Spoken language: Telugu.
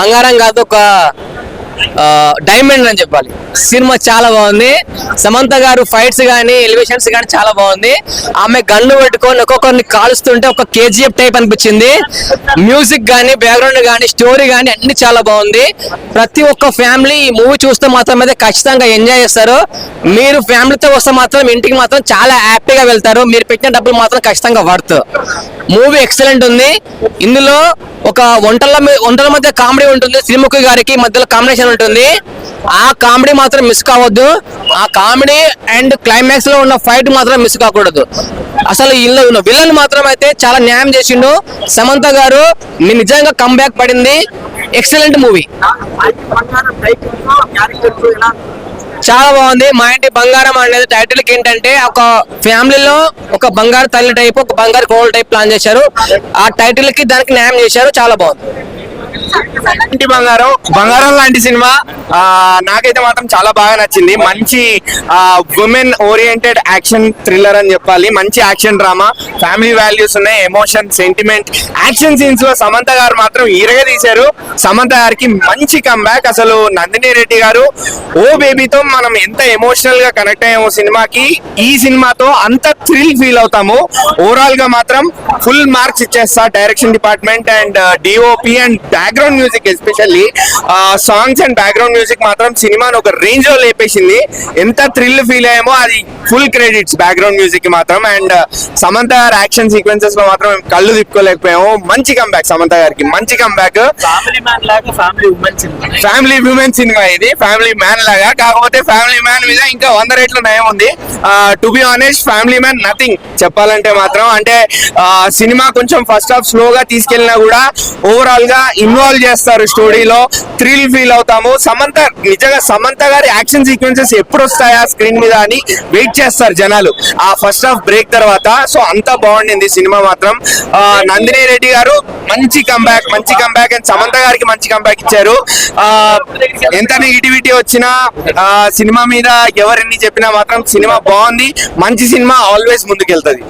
బంగారం కాదు, ఒక డైమండ్ అని చెప్పాలి. సినిమా చాలా బాగుంది. సమంత గారు ఫైట్స్ కానీ ఎలివేషన్స్ కానీ చాలా బాగుంది. ఆమె గన్ను పెట్టుకొని ఒక్కొక్కరిని కాలుస్తుంటే ఒక కేజీఎఫ్ టైప్ అనిపించింది. మ్యూజిక్ కానీ, బ్యాక్గ్రౌండ్ కానీ, స్టోరీ కానీ అన్ని చాలా బాగుంది. ప్రతి ఒక్క ఫ్యామిలీ ఈ మూవీ చూస్తే మాత్రం అయితే ఖచ్చితంగా ఎంజాయ్ చేస్తారు. మీరు ఫ్యామిలీతో వస్తే మాత్రం ఇంటికి మాత్రం చాలా హ్యాపీగా వెళ్తారు. మీరు పెట్టిన డబ్బులు మాత్రం ఖచ్చితంగా వర్త్. మూవీ ఎక్సలెంట్ ఉంది. ఇందులో ఒక వంటల మధ్య కామెడీ ఉంటుంది. శ్రీముఖి గారికి మధ్యలో కాంబినేషన్ ఉంటుంది. ఆ కామెడీ మాత్రం మిస్ కావద్దు. ఆ కామెడీ అండ్ క్లైమాక్స్ లో ఉన్న ఫైట్ మాత్రం మిస్ కాకూడదు. అసలు ఇందులో ఉన్న విలన్ మాత్రం అయితే చాలా న్యాయం చేసిండు. సమంత గారు మీ నిజంగా కంబ్యాక్ పడింది. ఎక్సలెంట్ మూవీ, చాలా బాగుంది. మా ఇంటి బంగారం అనేది టైటిల్ కి ఏంటంటే ఒక ఫ్యామిలీలో ఒక బంగారు తల్లి టైప్, ఒక బంగారు కోడలు టైప్ ప్లాన్ చేశారు. ఆ టైటిల్ కి దానికి న్యాయం చేశారు. చాలా బాగుంది. ఇంటి బంగారం బంగారం లాంటి సినిమా నాకైతే మాత్రం చాలా బాగా నచ్చింది. మంచి ఉమెన్ ఓరియంటెడ్ యాక్షన్ థ్రిల్లర్ అని చెప్పాలి. మంచి యాక్షన్ డ్రామా, ఫ్యామిలీ వాల్యూస్ ఉన్నాయి, ఎమోషన్, సెంటిమెంట్, యాక్షన్ సీన్స్ లో సమంత గారు మాత్రం ఈరగా తీశారు. సమంత గారికి మంచి కంబ్యాక్. అసలు నందిని రెడ్డి గారు ఓ బేబీతో మనం ఎంత ఎమోషనల్ గా కనెక్ట్ అయ్యాము సినిమాకి, ఈ సినిమాతో అంత థ్రిల్ ఫీల్ అవుతాము. ఓవరాల్ గా మాత్రం ఫుల్ మార్క్స్ ఇచ్చేస్తా direction department and DOP and background music, especially songs and background music మాత్రం సినిమాను ఒక రేంజ్ లో లేపేసింది. ఎంత థ్రిల్ ఫీల్ అయ్యామో అది ఫుల్ క్రెడిట్స్ బ్యాక్గ్రౌండ్ మ్యూజిక్ కి మాత్రం. అండ్ సమంత గారి యాక్షన్ సీక్వెన్సెస్ లో మాత్రం కళ్ళు తిప్పుకోలేకపోయాము. మంచి కంబ్యాక్ సమంత గారికి, మంచి కంబ్యాక్. ఫ్యామిలీ ఉమెన్ సినిమా ఇది, ఫ్యామిలీ మ్యాన్ లాగా. కాకపోతే ఫ్యామిలీ మ్యాన్ మీద ఇంకా 100 రెట్లు నయం ఉంది. To be honest family man nothing చెప్పాలంటే మాత్రం. అంటే సినిమా కొంచెం ఫస్ట్ హాఫ్ స్లోగా తీసుకెళ్ళినా కూడా ఓవరాల్ గా ఇన్వాల్వ్ చేస్తారు స్టోరీలో, థ్రిల్ ఫీల్ అవుతాము. నిజంగా సమంత గారి యాక్షన్ సీక్వెన్సెస్ ఎప్పుడు వస్తాయా స్క్రీన్ మీద అని వెయిట్ చేస్తారు జనాలు ఆ ఫస్ట్ హాఫ్ బ్రేక్ తర్వాత. సో అంతా బాగుండింది సినిమా మాత్రం. నందిని రెడ్డి గారు మంచి కంబ్యాక్ అండ్ సమంత గారికి మంచి కంబ్యాక్ ఇచ్చారు. ఎంత నెగిటివిటీ వచ్చినా సినిమా మీద ఎవరెన్ని చెప్పినా మాత్రం సినిమా బాగుంది. మంచి సినిమా ఆల్వేస్ ముందుకెళ్తుంది.